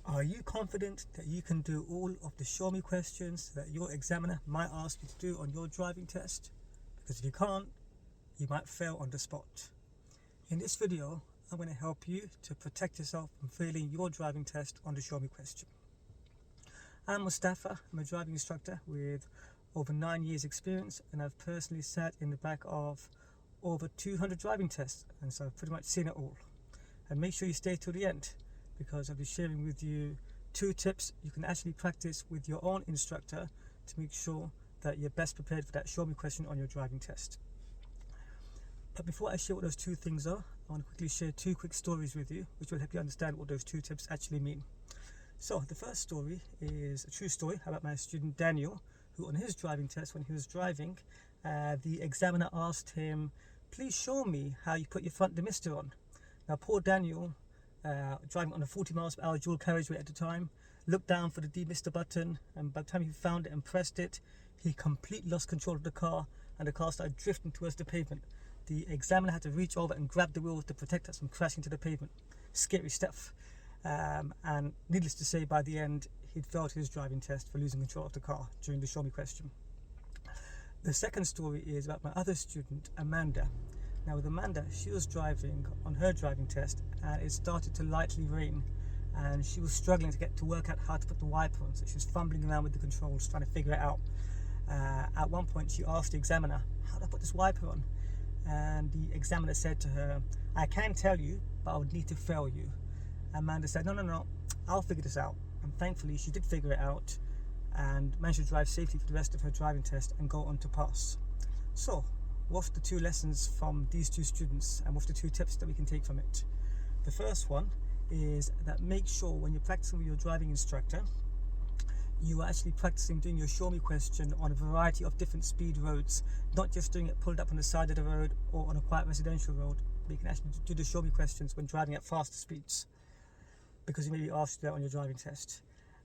Are you confident that you can do all of the show me questions that your examiner might ask you to do on your driving test? Because if you can't, you might fail on the spot. In this video, I'm going to help you to protect yourself from failing your driving test on the show me question. I'm Mustafa. I'm a driving instructor with over 9 years experience, and I've personally sat in the back of over 200 driving tests, and so I've pretty much seen it all. And make sure you stay till the end, because I'll be sharing with you 2 tips you can actually practice with your own instructor to make sure that you're best prepared for that show me question on your driving test. But before I share what those 2 things are, I want to quickly share 2 quick stories with you which will help you understand what those 2 tips actually mean. So the first story is a true story about my student Daniel, who on his driving test, when he was driving, the examiner asked him, "Please show me how you put your front demister on." Now poor Daniel, driving on a 40 miles per hour dual carriageway at the time, looked down for the demister button, and by the time he found it and pressed it, he completely lost control of the car and the car started drifting towards the pavement. The examiner had to reach over and grab the wheel to protect us from crashing to the pavement. Scary stuff. And needless to say, by the end, he'd failed his driving test for losing control of the car during the show me question. The second story is about my other student, Amanda. Now with Amanda, she was driving on her driving test and it started to lightly rain, and she was struggling to work out how to put the wiper on, so she was fumbling around with the controls trying to figure it out. At one point she asked the examiner, "How do I put this wiper on?" And the examiner said to her, "I can tell you, but I would need to fail you." Amanda said, no, I'll figure this out. And thankfully she did figure it out and managed to drive safely for the rest of her driving test and go on to pass. So what's the 2 lessons from these 2 students, and what's the 2 tips that we can take from it? The first one is that make sure when you're practicing with your driving instructor, you are actually practicing doing your show me question on a variety of different speed roads, not just doing it pulled up on the side of the road or on a quiet residential road, but you can actually do the show me questions when driving at faster speeds, because you may be asked to do that on your driving test.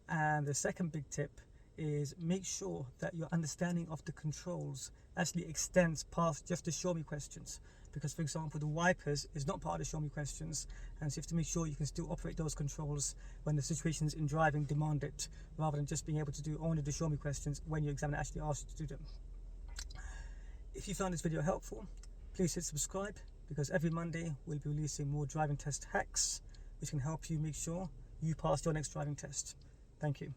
And the second big tip is make sure that your understanding of the controls actually extends past just the show me questions, because for example the wipers is not part of the show me questions, and so you have to make sure you can still operate those controls when the situations in driving demand it, rather than just being able to do only the show me questions when your examiner actually asks you to do them. If you found this video helpful, please hit subscribe, because every Monday we'll be releasing more driving test hacks which can help you make sure you pass your next driving test. Thank you.